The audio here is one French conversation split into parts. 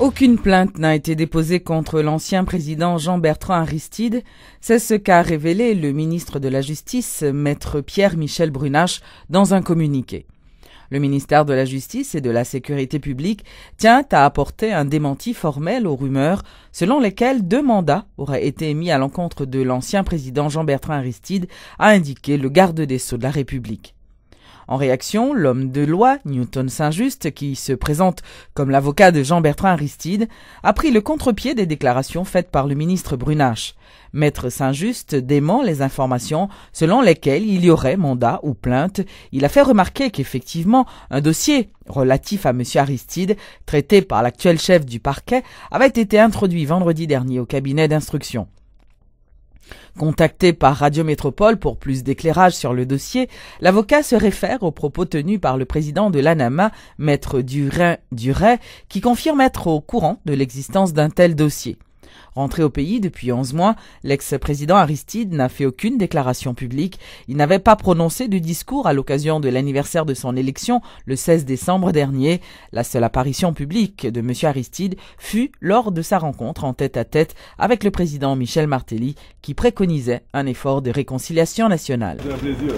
Aucune plainte n'a été déposée contre l'ancien président Jean-Bertrand Aristide. C'est ce qu'a révélé le ministre de la Justice, maître Pierre-Michel Brunache, dans un communiqué. Le ministère de la Justice et de la Sécurité publique tient à apporter un démenti formel aux rumeurs selon lesquelles 2 mandats auraient été émis à l'encontre de l'ancien président Jean-Bertrand Aristide, a indiqué le garde des Sceaux de la République. En réaction, l'homme de loi, Newton Saint-Just, qui se présente comme l'avocat de Jean-Bertrand Aristide, a pris le contre-pied des déclarations faites par le ministre Brunache. Maître Saint-Just dément les informations selon lesquelles il y aurait mandat ou plainte. Il a fait remarquer qu'effectivement, un dossier relatif à M. Aristide, traité par l'actuel chef du parquet, avait été introduit vendredi dernier au cabinet d'instruction. Contacté par Radio Métropole pour plus d'éclairage sur le dossier, l'avocat se réfère aux propos tenus par le président de l'ANAMA, maître Duret, qui confirme être au courant de l'existence d'un tel dossier. Rentré au pays depuis 11 mois, l'ex-président Aristide n'a fait aucune déclaration publique. Il n'avait pas prononcé de discours à l'occasion de l'anniversaire de son élection le 16 décembre dernier. La seule apparition publique de M. Aristide fut lors de sa rencontre en tête-à-tête avec le président Michel Martelly, qui préconisait un effort de réconciliation nationale. C'est un plaisir.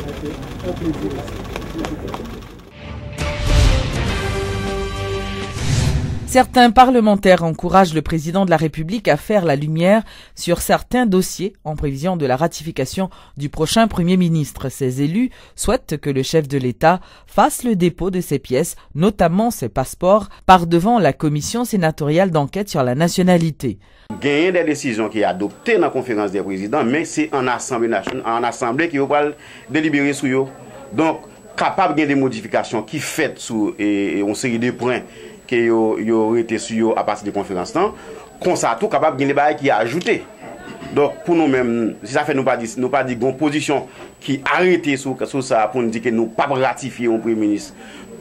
Certains parlementaires encouragent le président de la République à faire la lumière sur certains dossiers en prévision de la ratification du prochain Premier ministre. Ces élus souhaitent que le chef de l'État fasse le dépôt de ses pièces, notamment ses passeports, par devant la commission sénatoriale d'enquête sur la nationalité. Il y a des décisions qui sont adoptées dans la conférence des présidents, mais c'est en assemblée qui va délibérer sur eux. Donc, capable de des modifications qui sont faites sur une série de points qui ont été sur à partir de conférence temps, comme ça tout capable de des choses qui ajouté. Donc pour nous-mêmes, si ça fait nous pas dire une position qui arrêté sur ça pour nous dire que nous pas ratifier un premier ministre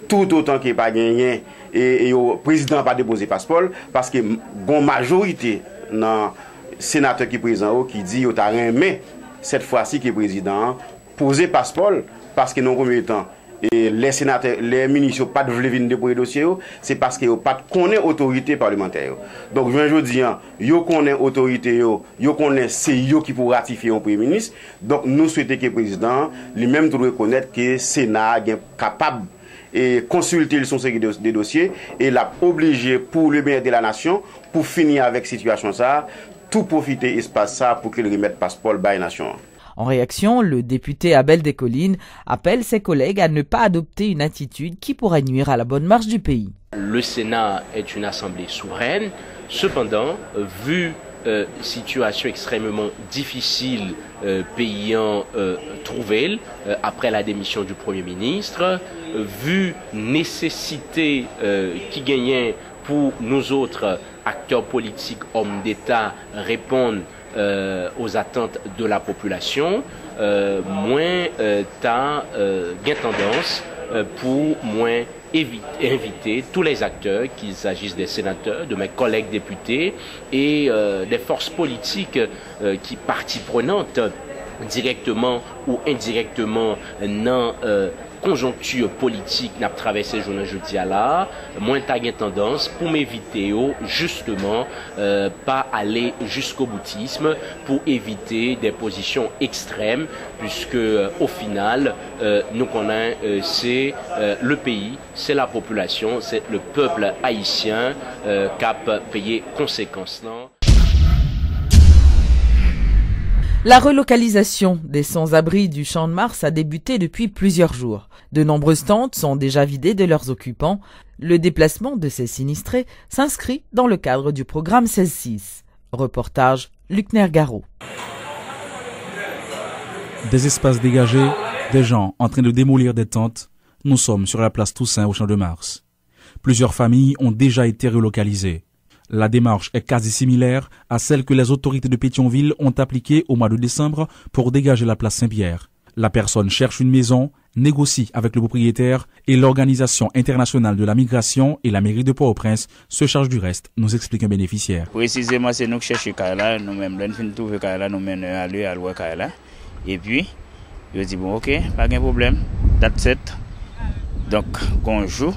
tout autant qu'il pas gagné et le président pas déposé passeport parce que une majorité dans sénateur qui présent qui dit yo t'a remis cette fois-ci qui est président poser passeport parce que non premier temps et les sénateurs, les ministres n'ont pas de venir déposer le dossier, c'est parce qu'ils n'ont pas de autorité parlementaire. Donc, je dis, ils connaissent l'autorité, ils connaissent c'est eux qui pour ratifier un Premier ministre. Donc, nous souhaitons que le président lui-même doit reconnaître que le Sénat est capable de consulter son série de dossiers et l'a obligé pour le bien de la nation, pour finir avec cette situation, tout profiter de l'espace pour qu'il remette le passeport à la nation. En réaction, le député Abel Descollines appelle ses collègues à ne pas adopter une attitude qui pourrait nuire à la bonne marche du pays. Le Sénat est une assemblée souveraine. Cependant, vu situation extrêmement difficile payant trouvé après la démission du Premier ministre, vu nécessité qui gagnait pour nous autres acteurs politiques, hommes d'État, répondre aux attentes de la population, moins t'as tendance pour moins inviter tous les acteurs, qu'il s'agisse des sénateurs, de mes collègues députés et des forces politiques qui parties prenantes directement ou indirectement dans conjoncture politique n'a traversé journée jeudi à là, moins t'as tendance pour m'éviter justement pas aller jusqu'au boutisme pour éviter des positions extrêmes puisque au final nous connaissons c'est le pays, c'est la population, c'est le peuple haïtien qui a payé conséquences. La relocalisation des sans-abri du Champ de Mars a débuté depuis plusieurs jours. De nombreuses tentes sont déjà vidées de leurs occupants. Le déplacement de ces sinistrés s'inscrit dans le cadre du programme 16-6. Reportage Luc Nergaro. Des espaces dégagés, des gens en train de démolir des tentes. Nous sommes sur la place Toussaint au Champ de Mars. Plusieurs familles ont déjà été relocalisées. La démarche est quasi similaire à celle que les autorités de Pétionville ont appliquée au mois de décembre pour dégager la place Saint-Pierre. La personne cherche une maison, négocie avec le propriétaire et l'Organisation internationale de la migration et la mairie de Port-au-Prince se charge du reste, nous explique un bénéficiaire. Précisément, c'est nous qui cherchons Kaila, nous-mêmes, nous trouvons Kaila, nous-mêmes, à l'ouest Kaila. Et puis, je dis, bon, ok, pas de problème, date 7. Donc, on joue,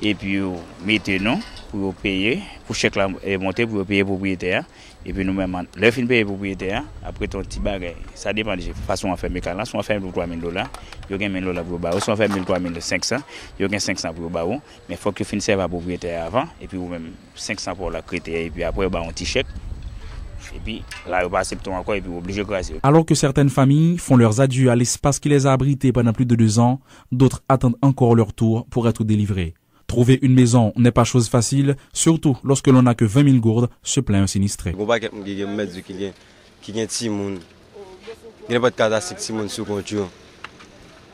et puis, mettez-nous. pour payer, pour chèque là et monter pour payer propriétaire. Et puis nous-mêmes, le fin payer propriétaire, après ton petit bagage, ça dépend de la façon on fait mes calans, soit on fait $3 000, il y a $1 000 pour le soit on fait 1 500, il y a 500 pour le barreau, mais il faut que le fin serve à propriétaire avant, et puis ou même 500 pour la critère, et puis après on a un petit chèque. Et puis là, on va accepter encore et puis obligé de grâce. Alors que certaines familles font leurs adieux à l'espace qui les a abrités pendant plus de 2 ans, d'autres attendent encore leur tour pour être délivrés. Trouver une maison n'est pas chose facile, surtout lorsque l'on n'a que 20 000 gourdes, se plaint un sinistré. Il n'y a pas de catastrophe sur compte.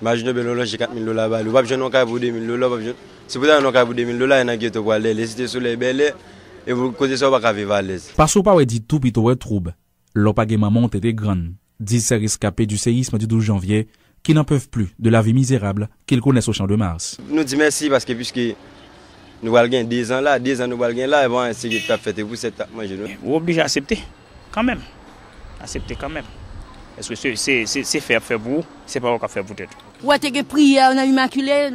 Imaginez que j'ai $4 000 là-bas. Le pape, je n'ai pas pour $2 000. C'est pour ça que je n'ai pas pour $2 000. Il y a un qui est aller. Les cités sur les belles. Et vous côté ça, va vivre à l'aise. Parce que pas dit tout plutôt trouble. L'opagé maman était grande. 10 ces rescapés du séisme du 12 janvier qui n'en peuvent plus de la vie misérable qu'ils connaissent au Champ de Mars. Nous disons merci parce que puisque nous allons gagner 10 ans là, 10 ans nous allons gagner là, et bon, c'est que tu as fait pour cette manger. Vous obligez à accepter quand même. Accepter quand même. Parce que c'est faire pour vous, c'est pas vous faire pour tout. Ou est-ce que prière dans l'Immaculée,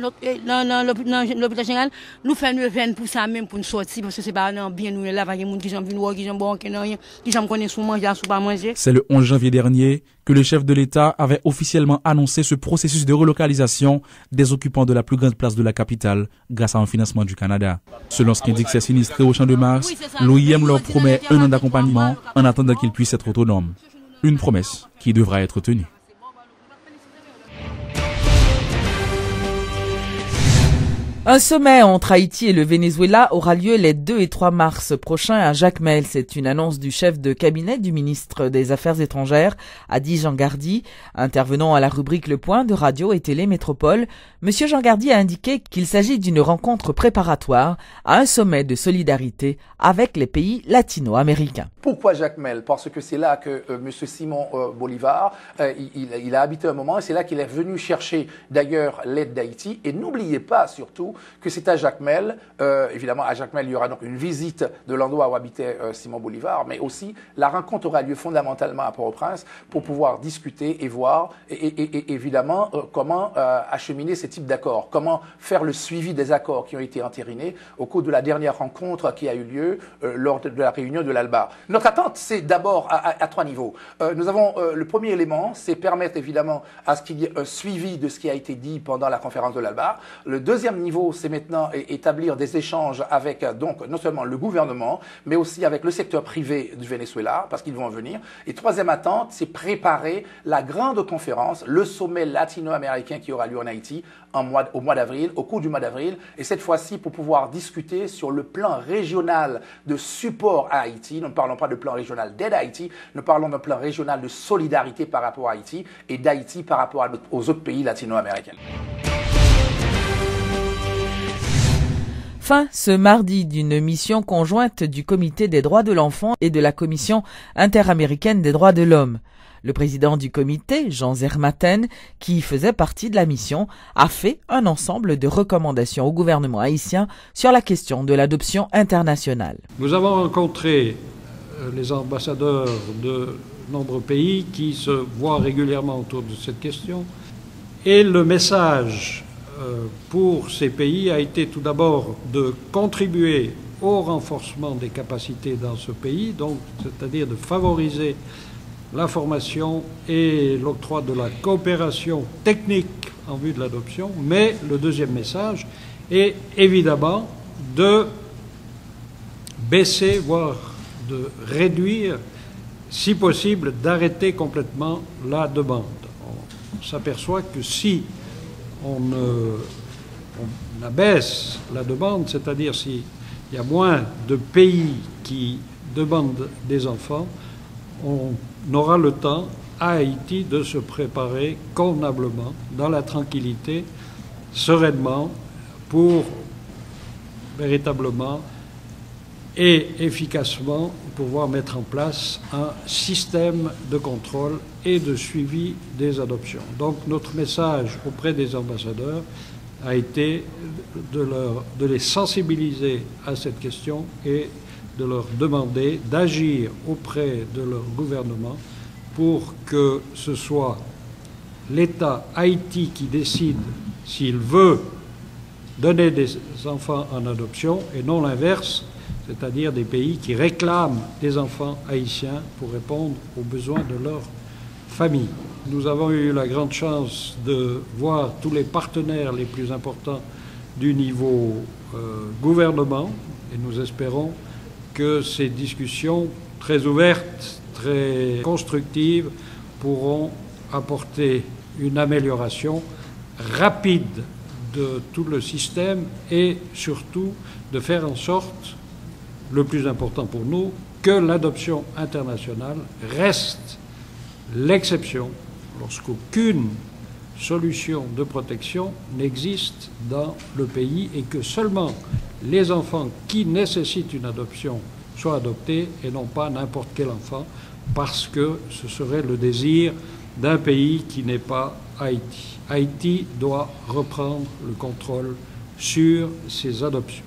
dans l'hôpital général, nous faisons 20% même pour nous sortir, parce que c'est pas bien nous là, parce que les gens qui sont venus, qui sont bons, qui sont connus sous manger, sous pas manger. C'est le 11 janvier dernier que le chef de l'État avait officiellement annoncé ce processus de relocalisation des occupants de la plus grande place de la capitale grâce à un financement du Canada. Selon ce qu'indique ces sinistrés au Champ de Mars, l'OIM leur promet 1 an d'accompagnement en attendant qu'ils puissent être autonomes. Une promesse qui devra être tenue. Un sommet entre Haïti et le Venezuela aura lieu les 2 et 3 mars prochains à Jacmel. C'est une annonce du chef de cabinet du ministre des Affaires étrangères, Adi Jangardi. Intervenant à la rubrique Le Point de Radio et Télé Métropole, Monsieur Jangardi a indiqué qu'il s'agit d'une rencontre préparatoire à un sommet de solidarité avec les pays latino-américains. Pourquoi Jacmel? Parce que c'est là que Monsieur Simon Bolivar, il a habité un moment et c'est là qu'il est venu chercher d'ailleurs l'aide d'Haïti. Et n'oubliez pas surtout que c'est à Jacmel, évidemment à Jacmel il y aura donc une visite de l'endroit où habitait Simon Bolivar, mais aussi la rencontre aura lieu fondamentalement à Port-au-Prince pour pouvoir discuter et voir et évidemment comment acheminer ces types d'accords, comment faire le suivi des accords qui ont été entérinés au cours de la dernière rencontre qui a eu lieu lors de la réunion de l'ALBA. Notre attente, c'est d'abord à 3 niveaux. Nous avons le premier élément, c'est permettre évidemment à ce qu'il y ait un suivi de ce qui a été dit pendant la conférence de l'ALBA. Le deuxième niveau, c'est maintenant établir des échanges avec donc non seulement le gouvernement, mais aussi avec le secteur privé du Venezuela, parce qu'ils vont en venir. Et troisième attente, c'est préparer la grande conférence, le sommet latino-américain qui aura lieu en Haïti au mois d'avril, au cours du mois d'avril, et cette fois-ci pour pouvoir discuter sur le plan régional de support à Haïti. Nous ne parlons pas de plan régional d'aide à Haïti, nous parlons d'un plan régional de solidarité par rapport à Haïti et d'Haïti par rapport aux autres pays latino-américains. Fin ce mardi d'une mission conjointe du Comité des droits de l'enfant et de la Commission interaméricaine des droits de l'homme. Le président du comité, Jean Zermatten, qui faisait partie de la mission, a fait un ensemble de recommandations au gouvernement haïtien sur la question de l'adoption internationale. Nous avons rencontré les ambassadeurs de nombreux pays qui se voient régulièrement autour de cette question et le message pour ces pays a été tout d'abord de contribuer au renforcement des capacités dans ce pays, donc c'est-à-dire de favoriser la formation et l'octroi de la coopération technique en vue de l'adoption, mais le deuxième message est évidemment de baisser, voire de réduire, si possible, d'arrêter complètement la demande. On s'aperçoit que si on abaisse la demande, c'est-à-dire s'il y a moins de pays qui demandent des enfants, on aura le temps à Haïti de se préparer convenablement, dans la tranquillité, sereinement, pour véritablement et efficacement pouvoir mettre en place un système de contrôle et de suivi des adoptions. Donc notre message auprès des ambassadeurs a été de les sensibiliser à cette question et de leur demander d'agir auprès de leur gouvernement pour que ce soit l'État Haïti qui décide s'il veut donner des enfants en adoption et non l'inverse, c'est-à-dire des pays qui réclament des enfants haïtiens pour répondre aux besoins de leur famille. Nous avons eu la grande chance de voir tous les partenaires les plus importants du niveau gouvernement et nous espérons que ces discussions très ouvertes, très constructives pourront apporter une amélioration rapide de tout le système et surtout de faire en sorte, le plus important pour nous, que l'adoption internationale reste l'exception lorsqu'aucune solution de protection n'existe dans le pays et que seulement les enfants qui nécessitent une adoption soient adoptés et non pas n'importe quel enfant parce que ce serait le désir d'un pays qui n'est pas Haïti. Haïti doit reprendre le contrôle sur ses adoptions.